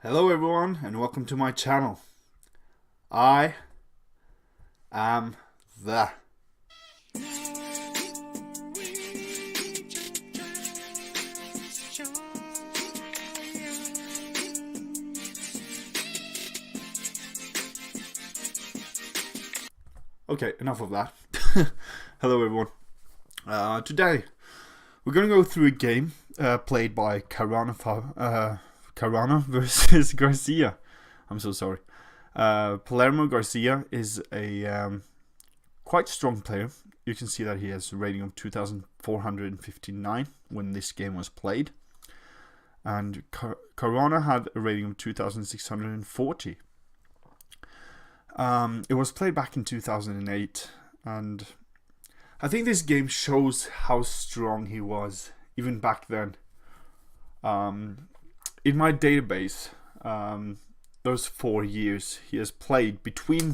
Hello everyone and welcome to my channel. I am the Okay, enough of that. Hello everyone. Today we're gonna go through a game played by Caruana versus Garcia. I'm so sorry. Palermo Garcia is a quite strong player. You can see that he has a rating of 2,459 when this game was played. And Caruana had a rating of 2,640. It was played back in 2008, and I think this game shows how strong he was even back then. In my database, those 4 years he has played between,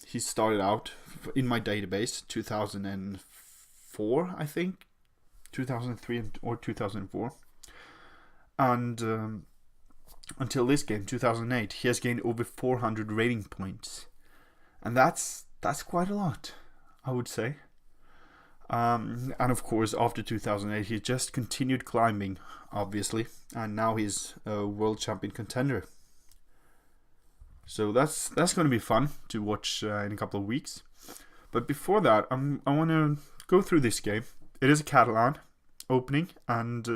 he started out in my database 2004, I think, 2003 or 2004, and until this game, 2008, he has gained over 400 rating points, and that's quite a lot, I would say. And of course, after 2008, he just continued climbing, obviously, and now he's a world champion contender. So that's going to be fun to watch in a couple of weeks. But before that, I want to go through this game. It is a Catalan opening, and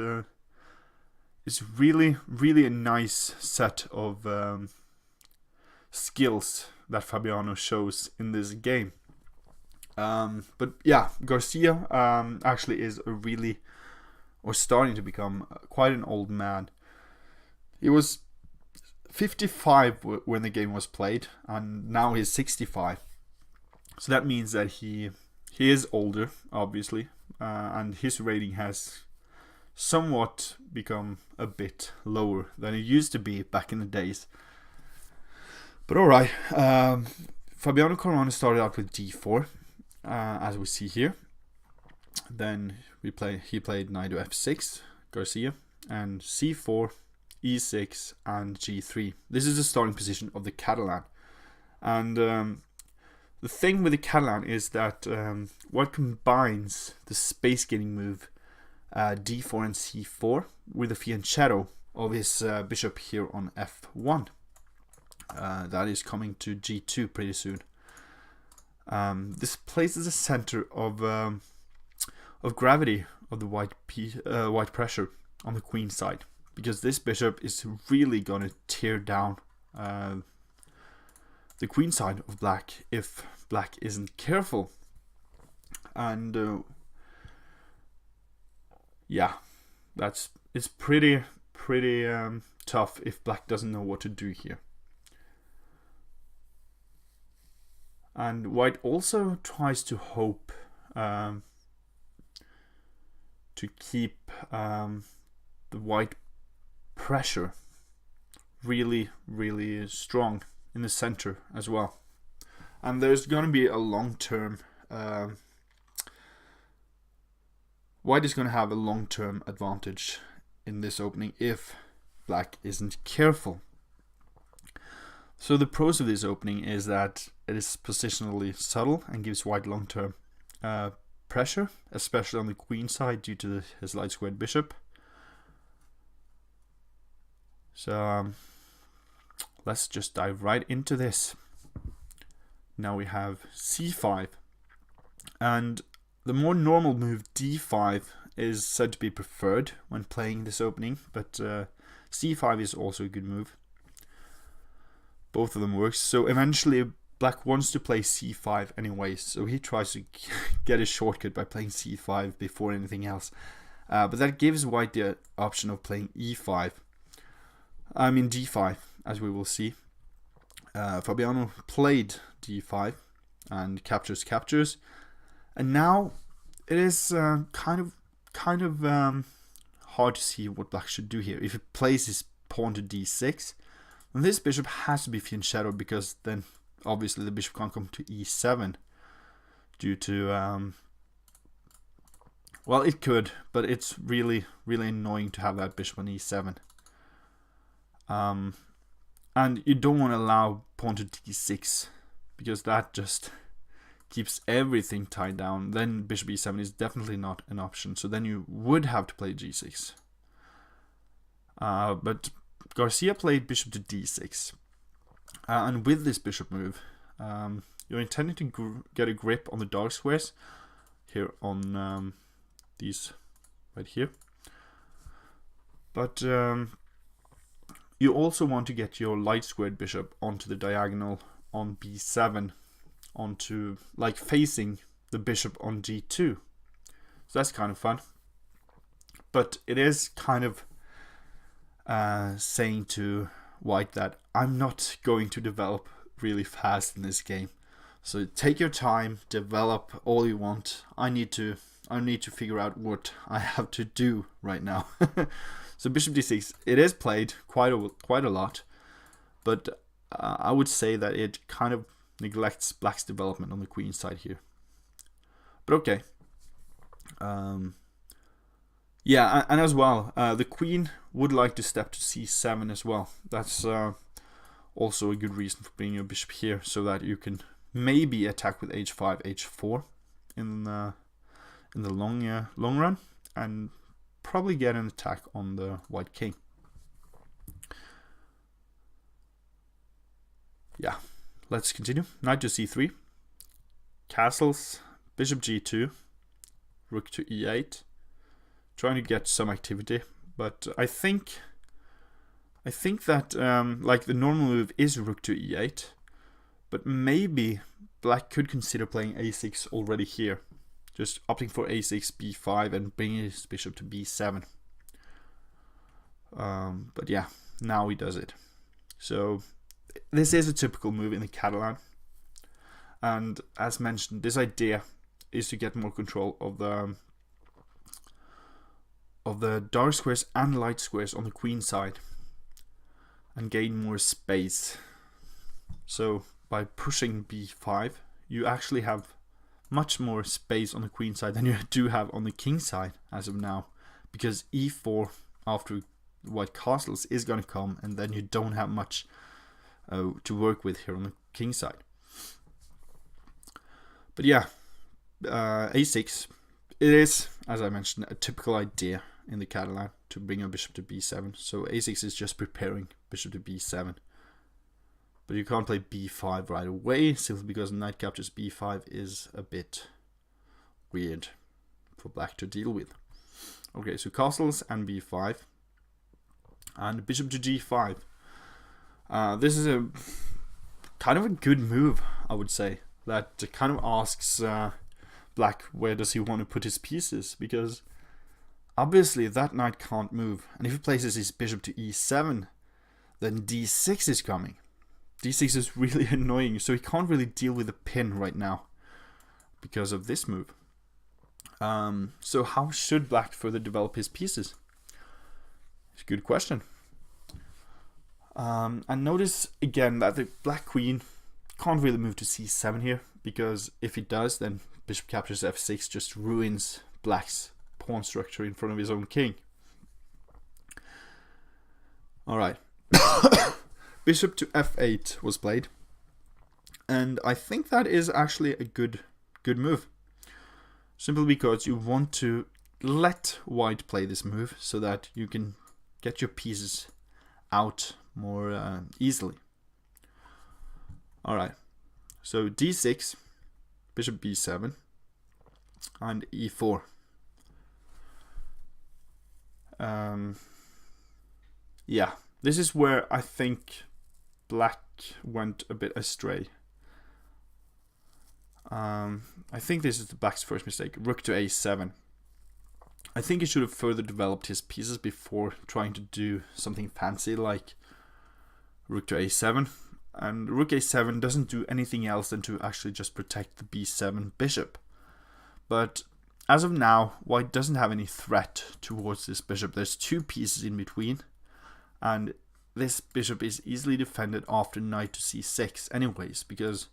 it's really a nice set of skills that Fabiano shows in this game. But yeah, Garcia actually is starting to become quite an old man. He was 55 when the game was played, and now he's 65. So that means that he is older, obviously, and his rating has somewhat become a bit lower than it used to be back in the days. But alright, Fabiano Caruana started out with d4, as we see here. Then he played knight to f6, Garcia, and c4, e6, and g3. This is the starting position of the Catalan. And the thing with the Catalan is that what combines the space gaining move d4 and c4 with the fianchetto of his bishop here on f1. That is coming to g2 pretty soon. This places the center of gravity of the white pressure on the queen side, because this bishop is really gonna tear down the queen side of black if black isn't careful. And yeah, it's pretty tough if black doesn't know what to do here. And white also tries to hope to keep the white pressure really strong in the center as well. And there's going to be a long-term white is going to have a long-term advantage in this opening if black isn't careful. So the pros of this opening is that it is positionally subtle and gives white long-term pressure, especially on the queen side due to his light squared bishop. So let's just dive right into this. Now we have c5, and the more normal move d5 is said to be preferred when playing this opening, but c5 is also a good move. Both of them works. So eventually black wants to play c5 anyway, so he tries to get a shortcut by playing c5 before anything else. But that gives white the option of playing e5. I mean d5, as we will see. Fabiano played d5 and captures, and now it is kind of hard to see what black should do here. If he plays his pawn to d6, then this bishop has to be fianchettoed, because then obviously the bishop can't come to e7 due to well, it could, but it's really annoying to have that bishop on e7. And you don't want to allow pawn to d6, because that just keeps everything tied down. Then bishop e7 is definitely not an option, so then you would have to play g6. But Garcia played bishop to d6, and with this bishop move, you're intending to get a grip on the dark squares here on these right here. But you also want to get your light squared bishop onto the diagonal on b7, onto, like, facing the bishop on g2. So that's kind of fun. But it is kind of saying to white that I'm not going to develop really fast in this game. So take your time, develop all you want. I need to figure out what I have to do right now. So bishop d6, it is played quite a lot, but I would say that it kind of neglects black's development on the queen side here. But okay. Yeah, and as well, the queen would like to step to c7 as well. That's also a good reason for bringing your bishop here, so that you can maybe attack with h5, h4 in the long run, and probably get an attack on the white king. Yeah, let's continue. Knight to c3, castles, bishop g2, rook to e8, trying to get some activity. But I think that like the normal move is rook to e8, but maybe black could consider playing a6 already here. Just opting for a6, b5, and bringing his bishop to b7. But yeah, now he does it. So this is a typical move in the Catalan. And as mentioned, this idea is to get more control of the dark squares and light squares on the queen side, and gain more space. So by pushing b5, you actually have much more space on the queen side than you do have on the king side as of now, because e4 after white castles is going to come, and then you don't have much to work with here on the king side. But yeah, a6, it is, as I mentioned, a typical idea in the Catalan to bring a bishop to b7. So a6 is just preparing bishop to b7. But you can't play b5 right away, simply because knight captures b5 is a bit weird for black to deal with. Okay, so castles and b5. And bishop to g5. This is a kind of a good move, I would say. That kind of asks black where does he want to put his pieces, because obviously that knight can't move. And if he places his bishop to e7, then d6 is coming. d6 is really annoying, so he can't really deal with the pin right now because of this move. So how should black further develop his pieces? It's a good question. And notice again that the black queen can't really move to c7 here, because if he does, then bishop captures f6 just ruins black's pawn structure in front of his own king. Alright. Bishop to f8 was played, and I think that is actually a good move, simply because you want to let white play this move so that you can get your pieces out more easily. Alright, so d6, bishop b7, and e4. Yeah, this is where I think black went a bit astray. I think this is the black's first mistake. Rook to a7. I think he should have further developed his pieces before trying to do something fancy like rook to a7. And rook a7 doesn't do anything else than to actually just protect the b7 bishop. But as of now, white doesn't have any threat towards this bishop. There's two pieces in between, and this bishop is easily defended after knight to c6 anyways, because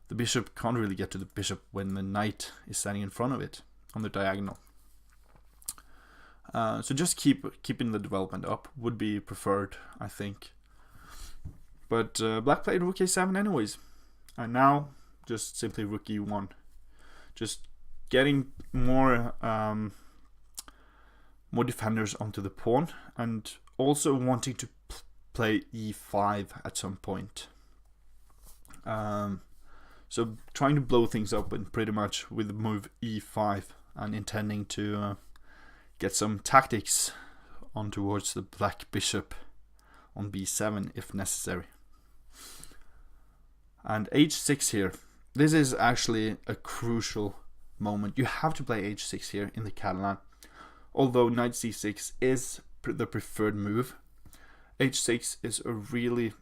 the bishop can't really get to the bishop when the knight is standing in front of it on the diagonal. So just keeping the development up would be preferred, I think. But black played rook a7 anyways, and now just simply rook e1, just getting more more defenders onto the pawn, and also wanting to play e5 at some point. So trying to blow things up, and pretty much with the move e5, and intending to get some tactics on towards the black bishop on b7 if necessary. And h6 here. This is actually a crucial moment. You have to play h6 here in the Catalan. Although knight c6 is the preferred move, h6 is a really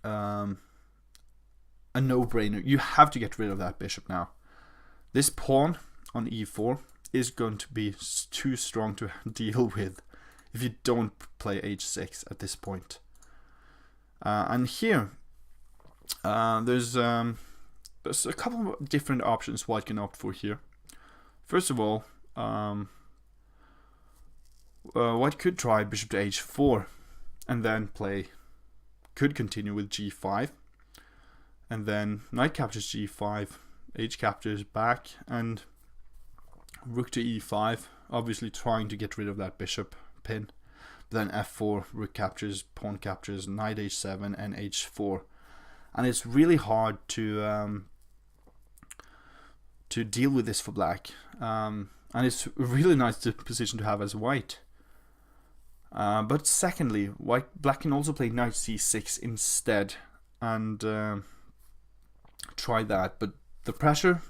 a no-brainer. You have to get rid of that bishop now. This pawn on e4 is going to be too strong to deal with if you don't play h6 at this point. And here, there's a couple of different options white can opt for here. First of all, white could try bishop to h4, and then could continue with g5, and then knight captures g5, h captures back, and rook to e5, obviously trying to get rid of that bishop pin. Then f4, rook captures, pawn captures, knight h7, and h4. And it's really hard to deal with this for black. And it's a really nice position to have as white. But secondly, black can also play knight c6 instead, and try that. But the pressure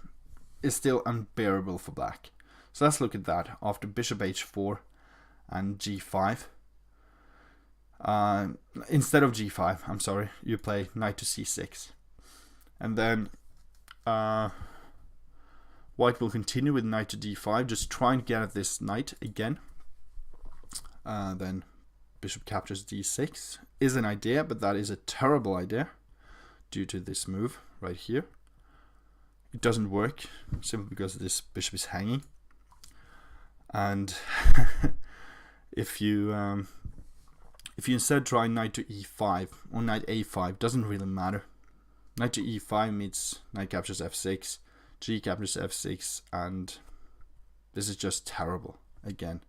is still unbearable for black. So let's look at that. After bishop h4 and g5, instead of g5, I'm sorry, you play knight to c6, and then white will continue with knight to d5, just trying to get at this knight again. Then bishop captures d6 is an idea, but that is a terrible idea due to this move right here. It doesn't work simply because this bishop is hanging. And if you instead try knight to e5 or knight a5, doesn't really matter. Knight to e5 means knight captures f6, g captures f6, and this is just terrible again.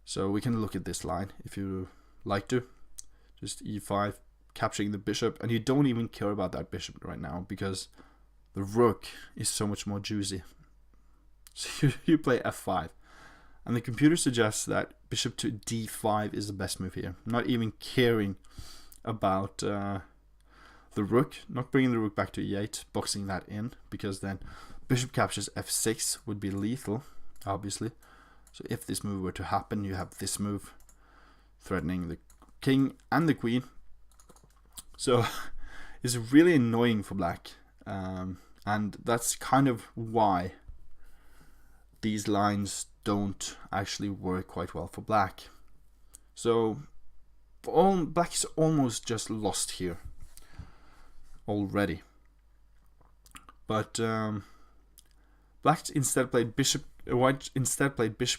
So we can look at this line if you like to. Just e5, capturing the bishop, and you don't even care about that bishop right now because the rook is so much more juicy. So you play f5, and the computer suggests that bishop to d5 is the best move here. Not even caring about the rook, not bringing the rook back to e8, boxing that in, because then bishop captures f6 would be lethal, obviously. So if this move were to happen, you have this move threatening the king and the queen. So it's really annoying for black, and that's kind of why these lines don't actually work quite well for black. So black is almost just lost here already. But white instead played bishop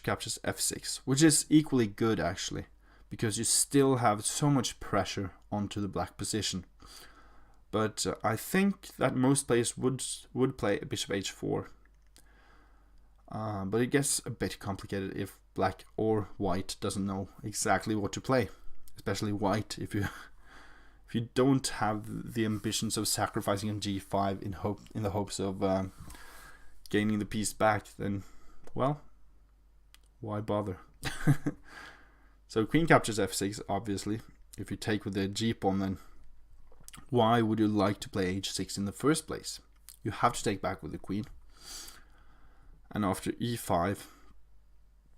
captures f6, which is equally good actually, because you still have so much pressure onto the black position. But I think that most players would play bishop h4. But it gets a bit complicated if black or white doesn't know exactly what to play, especially white. If you don't have the ambitions of sacrificing on g5 in the hopes of gaining the piece back, then well, why bother? So queen captures f6, obviously. If you take with the g pawn, then why would you like to play h6 in the first place? You have to take back with the queen. And after e5,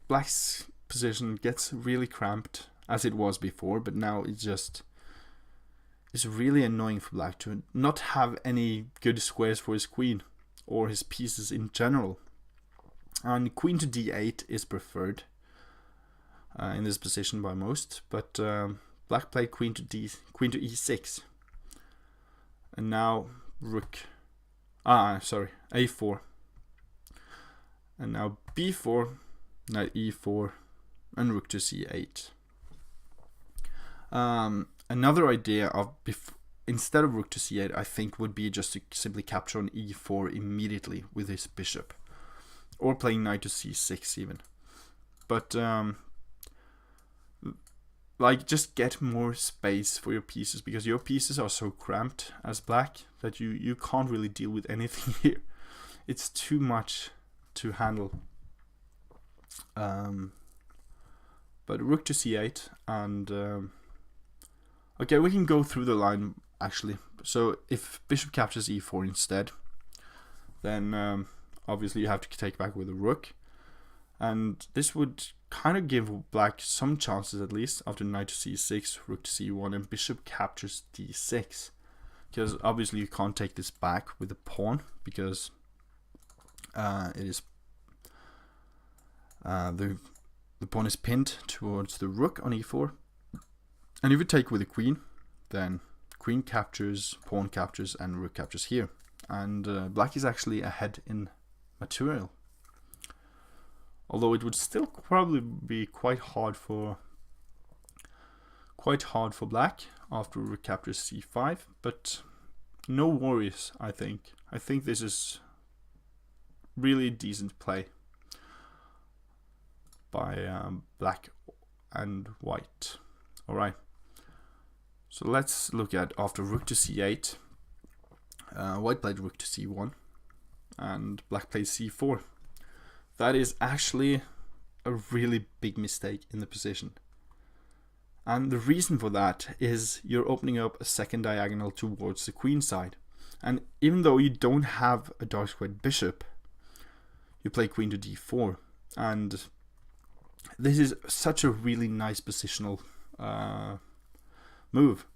black's position gets really cramped, as it was before, but now it's really annoying for black to not have any good squares for his queen or his pieces in general. And queen to d8 is preferred in this position by most, but black played queen to e6, and now a4. And now b4, knight e4, and rook to c8. Another idea of instead of rook to c8, I think would be just to simply capture on e4 immediately with his bishop, or playing knight to c6 even. But like, just get more space for your pieces, because your pieces are so cramped as black that you can't really deal with anything here. It's too much to handle. But rook to c8, and okay, we can go through the line actually. So if bishop captures e4 instead, then obviously you have to take back with a rook, and this would kind of give black some chances at least after knight to c6, rook to c1, and bishop captures d6, because obviously you can't take this back with the pawn, because it is the pawn is pinned towards the rook on e4, and if you take with the queen, then queen captures, pawn captures, and rook captures here, and black is actually ahead in material. Although it would still probably be quite hard for black after rook captures c5, but no worries. I think this is really decent play by black and white. All right. So let's look at after rook to c8. White played rook to c1, and black plays c4. That is actually a really big mistake in the position. And the reason for that is you're opening up a second diagonal towards the queen side. And even though you don't have a dark squared bishop, you play queen to d4. And this is such a really nice positional move.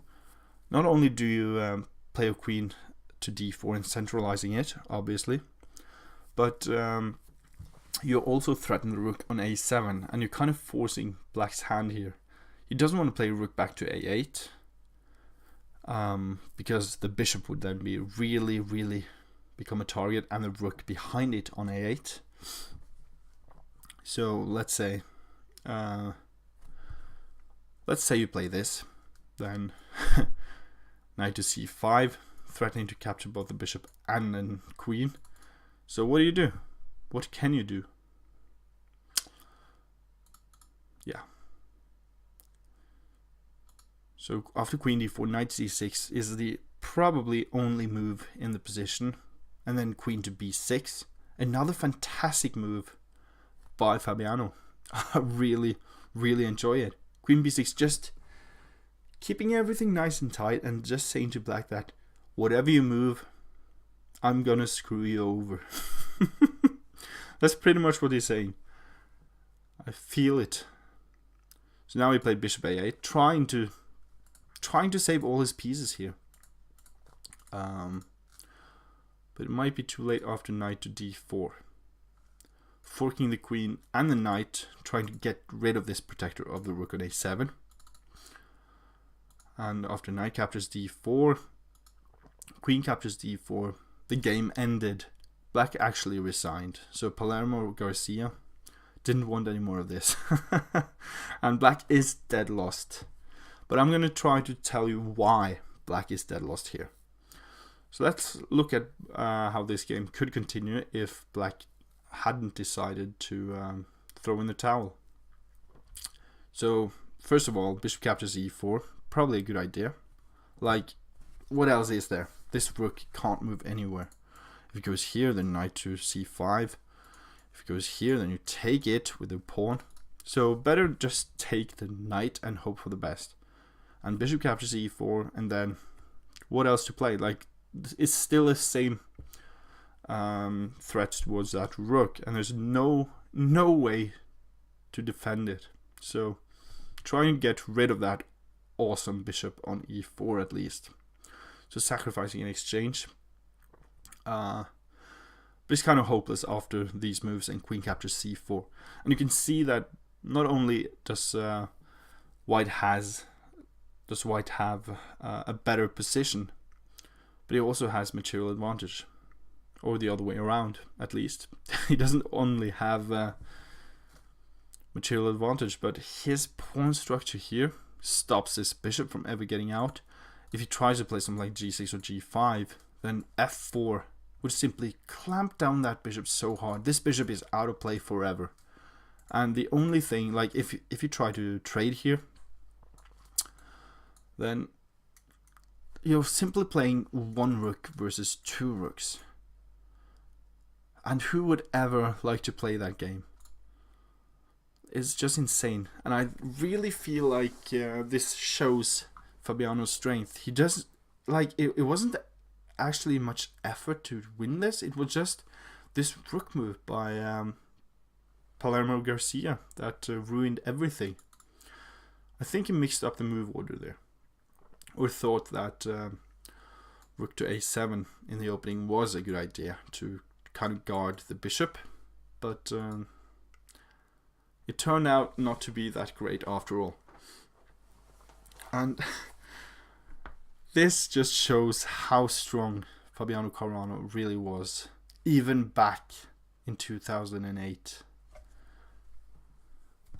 Not only do you play a queen to d4 and centralizing it, obviously, but you also threaten the rook on a7, and you're kind of forcing black's hand here. He doesn't want to play rook back to a8, because the bishop would then be really become a target, and the rook behind it on a8. So let's say you play this, then knight to c5, threatening to capture both the bishop and then queen. So what do? What can you do? Yeah. So after queen d4, knight c6 is the probably only move in the position, and then queen to b6. Another fantastic move by Fabiano. I really enjoy it. Queen b6, just keeping everything nice and tight, and just saying to black that whatever you move, I'm gonna screw you over. That's pretty much what he's saying. I feel it. So now he played bishop a8, trying to save all his pieces here. But it might be too late after knight to d4. Forking the queen and the knight, trying to get rid of this protector of the rook on a7. And after knight captures d4, queen captures d4, the game ended. Black actually resigned. So Palermo Garcia didn't want any more of this. And black is dead lost. But I'm going to try to tell you why black is dead lost here. So let's look at how this game could continue if black hadn't decided to throw in the towel. So first of all, bishop captures e4. Probably a good idea. Like, what else is there? This rook can't move anywhere. If it goes here, then knight to c5. If it goes here, then you take it with the pawn. So better just take the knight and hope for the best. And bishop captures e4, and then what else to play? Like, it's still the same threat towards that rook, and there's no way to defend it. So try and get rid of that awesome bishop on e4 at least. So sacrificing in exchange. But it's kind of hopeless after these moves, and queen captures c4. And you can see that not only does white have a better position, but he also has material advantage, or the other way around at least. He doesn't only have material advantage, but his pawn structure here stops this bishop from ever getting out. If he tries to play something like g6 or g5, then f4 would simply clamp down that bishop so hard. This bishop is out of play forever. And the only thing, like if you try to trade here, then you're simply playing one rook versus two rooks. And who would ever like to play that game? It's just insane. And I really feel like this shows Fabiano's strength. He does, like, it wasn't actually much effort to win this. It was just this rook move by Palermo Garcia that ruined everything. I think he mixed up the move order there, or thought that rook to a7 in the opening was a good idea to kind of guard the bishop, but it turned out not to be that great after all. And this just shows how strong Fabiano Caruana really was, even back in 2008.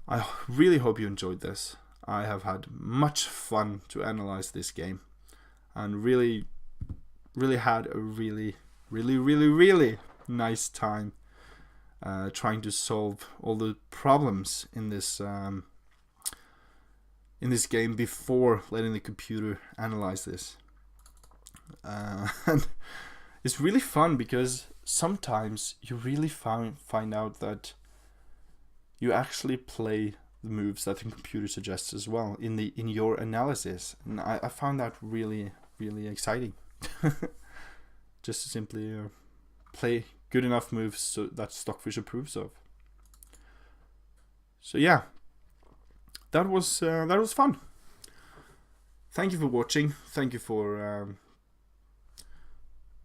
I really hope you enjoyed this. I have had much fun to analyze this game, and really had a really nice time trying to solve all the problems in this game before letting the computer analyze this. And it's really fun because sometimes you really find out that you actually play the moves that the computer suggests as well in your analysis, and I found that really exciting. Just to simply play good enough moves so that Stockfish approves of. So yeah, that was fun. Thank you for watching. Thank you for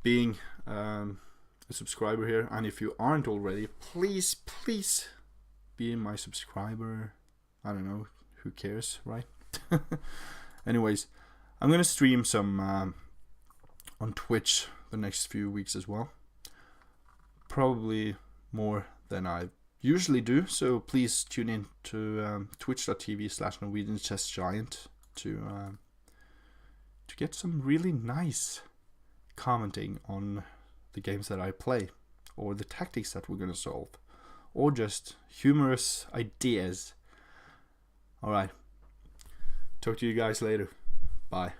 being a subscriber here, and if you aren't already, please be my subscriber. I don't know, who cares, right? Anyways, I'm gonna stream some on Twitch the next few weeks as well. Probably more than I usually do, so please tune in to twitch.tv/Norwegian Chess Giant to get some really nice commenting on the games that I play, or the tactics that we're gonna solve, or just humorous ideas. Alright, talk to you guys later. Bye.